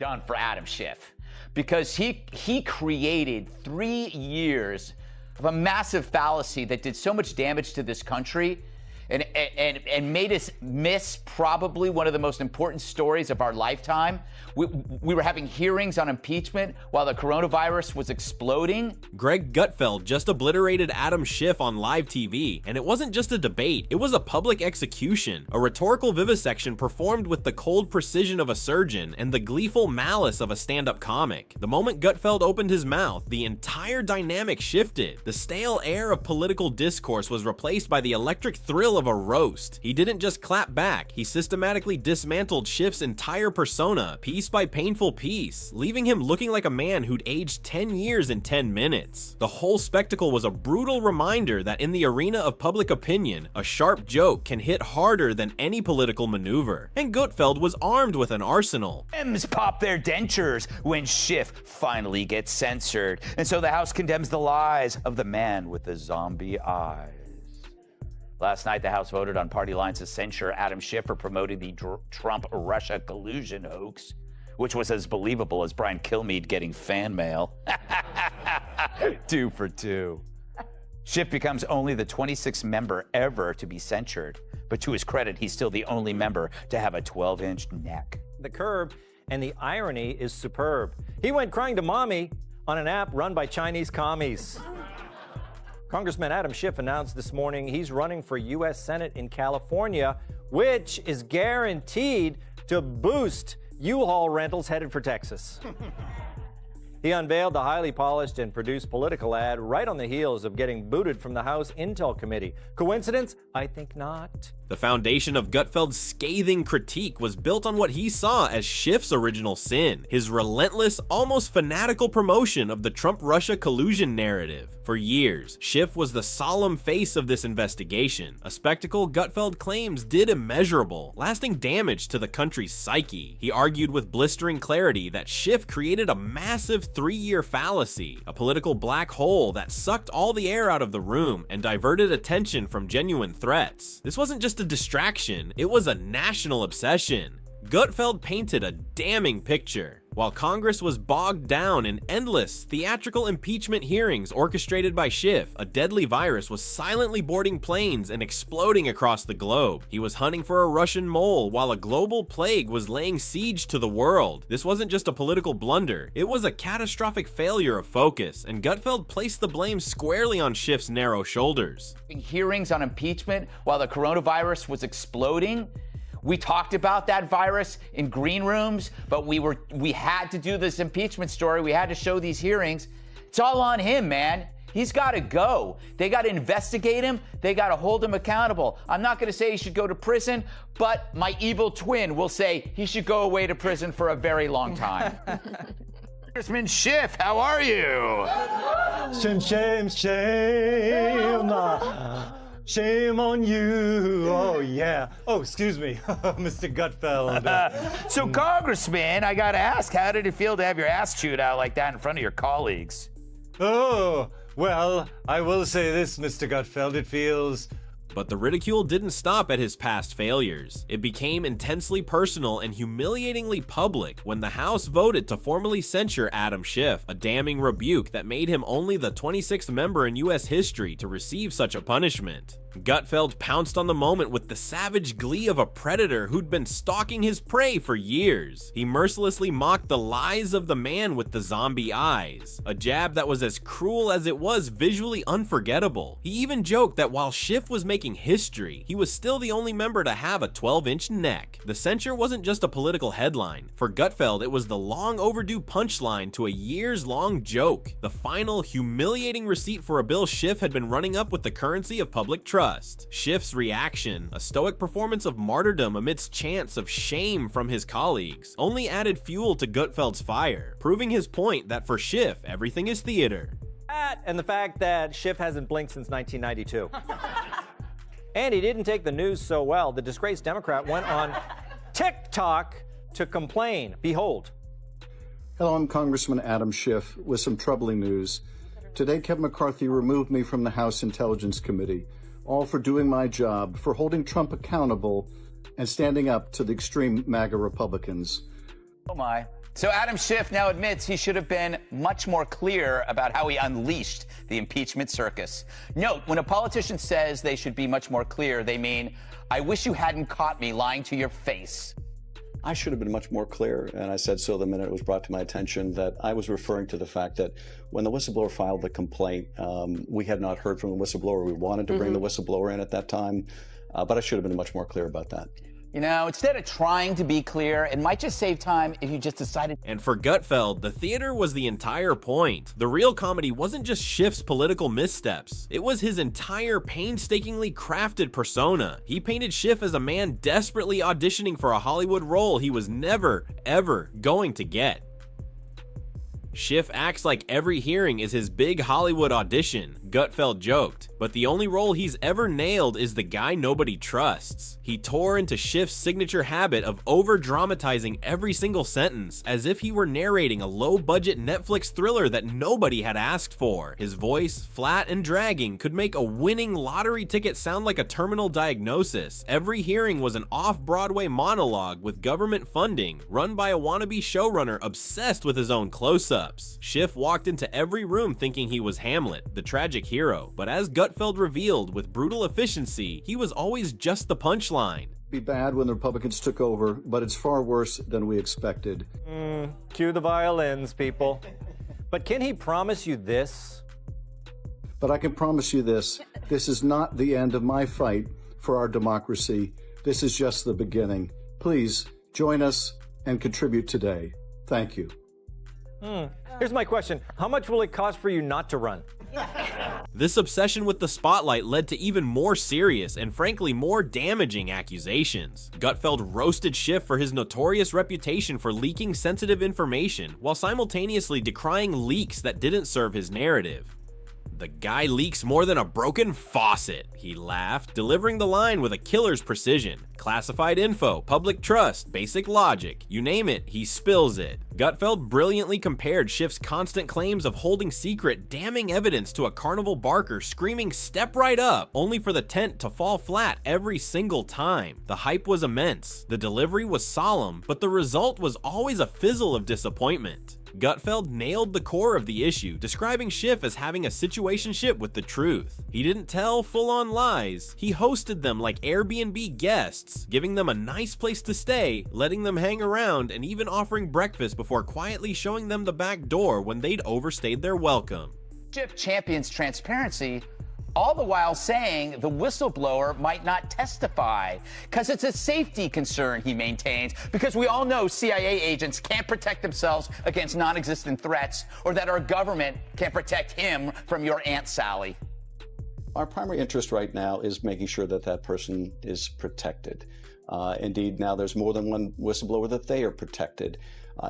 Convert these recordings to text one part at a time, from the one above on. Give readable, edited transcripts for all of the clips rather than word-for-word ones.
done for Adam Schiff, because he created 3 years of a massive fallacy that did so much damage to this country and made us miss probably one of the most important stories of our lifetime. We were having hearings on impeachment while the coronavirus was exploding. Greg Gutfeld just obliterated Adam Schiff on live TV, and it wasn't just a debate, it was a public execution, a rhetorical vivisection performed with the cold precision of a surgeon and the gleeful malice of a stand-up comic. The moment Gutfeld opened his mouth, the entire dynamic shifted. The stale air of political discourse was replaced by the electric thrill of a roast. He didn't just clap back, he systematically dismantled Schiff's entire persona, piece by painful piece, leaving him looking like a man who'd aged 10 years in 10 minutes. The whole spectacle was a brutal reminder that in the arena of public opinion, a sharp joke can hit harder than any political maneuver. And Gutfeld was armed with an arsenal. M's pop their dentures when Schiff finally gets censored. And so the House condemns the lies of the man with the zombie eyes. Last night, the House voted on party lines to censure Adam Schiff for promoting the Trump-Russia collusion hoax, which was as believable as Brian Kilmeade getting fan mail. 2 for 2. Schiff becomes only the 26th member ever to be censured, but to his credit, he's still the only member to have a 12-inch neck. The curb and the irony is superb. He went crying to mommy on an app run by Chinese commies. Congressman Adam Schiff announced this morning he's running for U.S. Senate in California, which is guaranteed to boost U-Haul rentals headed for Texas. He unveiled the highly polished and produced political ad right on the heels of getting booted from the House Intel Committee. Coincidence? I think not. The foundation of Gutfeld's scathing critique was built on what he saw as Schiff's original sin, his relentless, almost fanatical promotion of the Trump-Russia collusion narrative. For years, Schiff was the solemn face of this investigation, a spectacle Gutfeld claims did immeasurable, lasting damage to the country's psyche. He argued with blistering clarity that Schiff created a massive 3-year fallacy, a political black hole that sucked all the air out of the room and diverted attention from genuine threats. This wasn't just a distraction, it was a national obsession. Gutfeld painted a damning picture. While Congress was bogged down in endless, theatrical impeachment hearings orchestrated by Schiff, a deadly virus was silently boarding planes and exploding across the globe. He was hunting for a Russian mole while a global plague was laying siege to the world. This wasn't just a political blunder, it was a catastrophic failure of focus, and Gutfeld placed the blame squarely on Schiff's narrow shoulders. Hearings on impeachment while the coronavirus was exploding. We talked about that virus in green rooms, but we had to do this impeachment story. We had to show these hearings. It's all on him, man. He's got to go. They got to investigate him. They got to hold him accountable. I'm not going to say he should go to prison, but my evil twin will say he should go away to prison for a very long time. Congressman Schiff, how are you? Shame, shame, shame. Shame on you. Oh, yeah. Oh, excuse me, Mr. Gutfeld. So, Congressman, I got to ask, how did it feel to have your ass chewed out like that in front of your colleagues? Oh, well, I will say this, Mr. Gutfeld, it feels... But the ridicule didn't stop at his past failures. It became intensely personal and humiliatingly public when the House voted to formally censure Adam Schiff, a damning rebuke that made him only the 26th member in U.S. history to receive such a punishment. Gutfeld pounced on the moment with the savage glee of a predator who'd been stalking his prey for years. He mercilessly mocked the lies of the man with the zombie eyes, a jab that was as cruel as it was visually unforgettable. He even joked that while Schiff was making history, he was still the only member to have a 12-inch neck. The censure wasn't just a political headline. For Gutfeld, it was the long overdue punchline to a years-long joke, the final humiliating receipt for a bill Schiff had been running up with the currency of public trust. Schiff's reaction, a stoic performance of martyrdom amidst chants of shame from his colleagues, only added fuel to Gutfeld's fire, proving his point that for Schiff, everything is theater. That and the fact that Schiff hasn't blinked since 1992. And he didn't take the news so well. The disgraced Democrat went on TikTok to complain. Behold. Hello, I'm Congressman Adam Schiff with some troubling news. Today, Kevin McCarthy removed me from the House Intelligence Committee, all for doing my job, for holding Trump accountable and standing up to the extreme MAGA Republicans. Oh my, So Adam Schiff now admits he should have been much more clear about how he unleashed the impeachment circus. Note, when a politician says they should be much more clear, they mean, I wish you hadn't caught me lying to your face. I should have been much more clear, and I said so the minute it was brought to my attention that I was referring to the fact that when the whistleblower filed the complaint, we had not heard from the whistleblower. We wanted to bring the whistleblower in at that time, but I should have been much more clear about that. You know, instead of trying to be clear, it might just save time if you just decided. And for Gutfeld, the theater was the entire point. The real comedy wasn't just Schiff's political missteps. It was his entire painstakingly crafted persona. He painted Schiff as a man desperately auditioning for a Hollywood role he was never, ever going to get. Schiff acts like every hearing is his big Hollywood audition, Gutfeld joked, but the only role he's ever nailed is the guy nobody trusts. He tore into Schiff's signature habit of over-dramatizing every single sentence, as if he were narrating a low-budget Netflix thriller that nobody had asked for. His voice, flat and dragging, could make a winning lottery ticket sound like a terminal diagnosis. Every hearing was an off-Broadway monologue with government funding, run by a wannabe showrunner obsessed with his own close-ups. Schiff walked into every room thinking he was Hamlet, the tragic hero, but as Gutfeld revealed with brutal efficiency, he was always just the punchline. Be bad when the Republicans took over, but it's far worse than we expected. Cue the violins, people. But can he promise you this? But I can promise you this is not the end of my fight for our democracy. This is just the beginning. Please join us and contribute today. Thank you. Here's my question. How much will it cost for you not to run? This obsession with the spotlight led to even more serious and frankly more damaging accusations. Gutfeld roasted Schiff for his notorious reputation for leaking sensitive information while simultaneously decrying leaks that didn't serve his narrative. The guy leaks more than a broken faucet, he laughed, delivering the line with a killer's precision. Classified info, public trust, basic logic, you name it, he spills it. Gutfeld brilliantly compared Schiff's constant claims of holding secret, damning evidence to a carnival barker screaming "step right up," only for the tent to fall flat every single time. The hype was immense, the delivery was solemn, but the result was always a fizzle of disappointment. Gutfeld nailed the core of the issue, describing Schiff as having a situationship with the truth. He didn't tell full-on lies, he hosted them like Airbnb guests, giving them a nice place to stay, letting them hang around, and even offering breakfast before quietly showing them the back door when they'd overstayed their welcome. Schiff champions transparency, all the while saying the whistleblower might not testify because it's a safety concern, he maintains, because we all know CIA agents can't protect themselves against non-existent threats, or that our government can't protect him from your Aunt Sally. Our primary interest right now is making sure that that person is protected. Indeed, now there's more than one whistleblower that they are protected.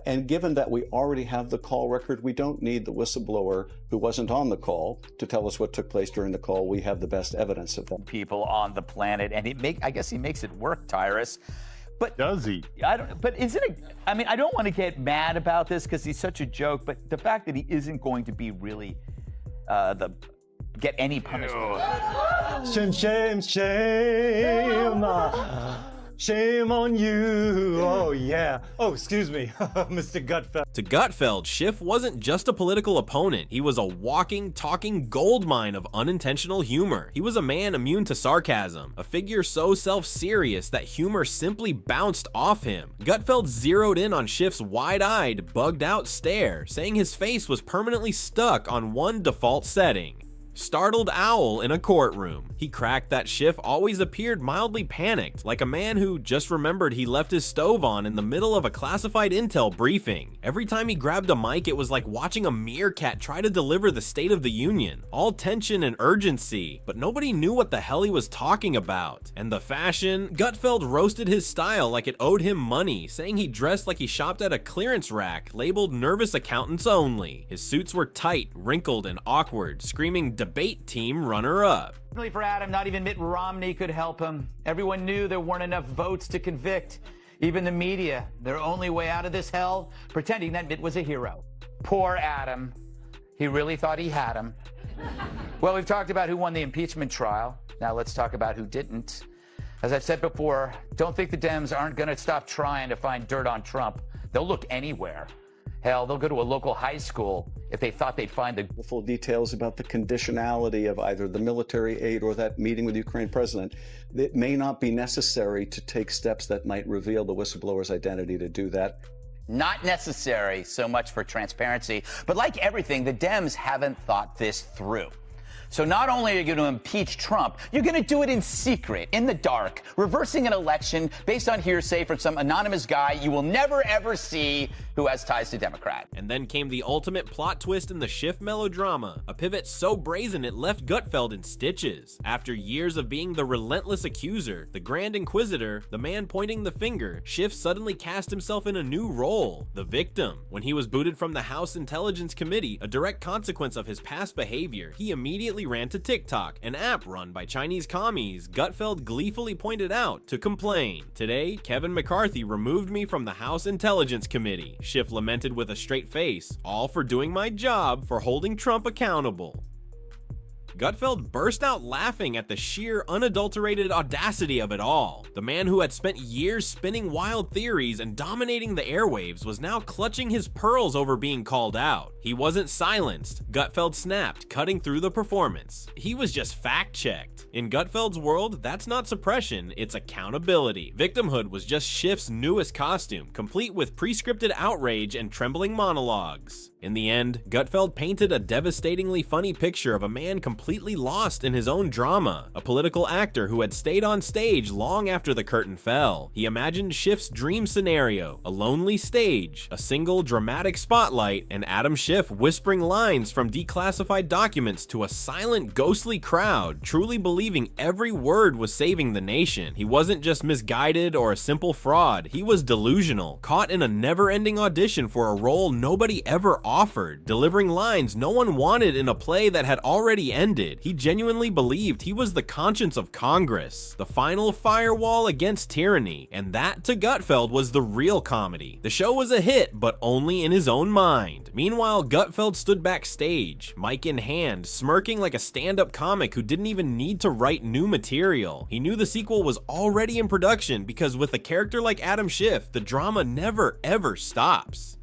And given that we already have the call record, we don't need the whistleblower who wasn't on the call to tell us what took place during the call. We have the best evidence of that. People on the planet, and I guess he makes it work, Tyrus. But does he? But isn't it? I mean, I don't want to get mad about this because he's such a joke. But the fact that he isn't going to be really get any punishment. Shame, shame, shame. Shame on you. Oh, yeah. Oh, excuse me, Mr. Gutfeld. To Gutfeld, Schiff wasn't just a political opponent, he was a walking, talking goldmine of unintentional humor. He was a man immune to sarcasm, a figure so self-serious that humor simply bounced off him. Gutfeld zeroed in on Schiff's wide-eyed, bugged-out stare, saying his face was permanently stuck on one default setting. Startled owl in a courtroom. He cracked that Schiff always appeared mildly panicked, like a man who just remembered he left his stove on in the middle of a classified intel briefing. Every time he grabbed a mic, it was like watching a meerkat try to deliver the State of the Union. All tension and urgency, but nobody knew what the hell he was talking about. And the fashion? Gutfeld roasted his style like it owed him money, saying he dressed like he shopped at a clearance rack labeled nervous accountants only. His suits were tight, wrinkled, and awkward, screaming debate team runner-up. For Adam, not even Mitt Romney could help him. Everyone knew there weren't enough votes to convict. Even the media, their only way out of this hell, pretending that Mitt was a hero. Poor Adam. He really thought he had him. Well, we've talked about who won the impeachment trial. Now let's talk about who didn't. As I've said before, don't think the Dems aren't going to stop trying to find dirt on Trump. They'll look anywhere. Hell, they'll go to a local high school if they thought they'd find The full details about the conditionality of either the military aid or that meeting with the Ukraine president, it may not be necessary to take steps that might reveal the whistleblower's identity to do that. Not necessary so much for transparency, but like everything, the Dems haven't thought this through. So not only are you going to impeach Trump, you're going to do it in secret, in the dark, reversing an election based on hearsay from some anonymous guy you will never, ever see who has ties to Democrat. And then came the ultimate plot twist in the Schiff melodrama, a pivot so brazen it left Gutfeld in stitches. After years of being the relentless accuser, the grand inquisitor, the man pointing the finger, Schiff suddenly cast himself in a new role, the victim. When he was booted from the House Intelligence Committee, a direct consequence of his past behavior, he immediately ran to TikTok, an app run by Chinese commies, Gutfeld gleefully pointed out, to complain. Today, Kevin McCarthy removed me from the House Intelligence Committee. Schiff lamented with a straight face, all for doing my job, for holding Trump accountable. Gutfeld burst out laughing at the sheer, unadulterated audacity of it all. The man who had spent years spinning wild theories and dominating the airwaves was now clutching his pearls over being called out. He wasn't silenced, Gutfeld snapped, cutting through the performance. He was just fact-checked. In Gutfeld's world, that's not suppression, it's accountability. Victimhood was just Schiff's newest costume, complete with pre-scripted outrage and trembling monologues. In the end, Gutfeld painted a devastatingly funny picture of a man completely lost in his own drama, a political actor who had stayed on stage long after the curtain fell. He imagined Schiff's dream scenario, a lonely stage, a single dramatic spotlight, and Adam Schiff whispering lines from declassified documents to a silent, ghostly crowd, truly believing every word was saving the nation. He wasn't just misguided or a simple fraud, he was delusional, caught in a never-ending audition for a role nobody ever offered, delivering lines no one wanted in a play that had already ended. He genuinely believed he was the conscience of Congress, the final firewall against tyranny, and that to Gutfeld was the real comedy. The show was a hit, but only in his own mind. Meanwhile, Gutfeld stood backstage, mic in hand, smirking like a stand-up comic who didn't even need to write new material. He knew the sequel was already in production because with a character like Adam Schiff, the drama never ever stops.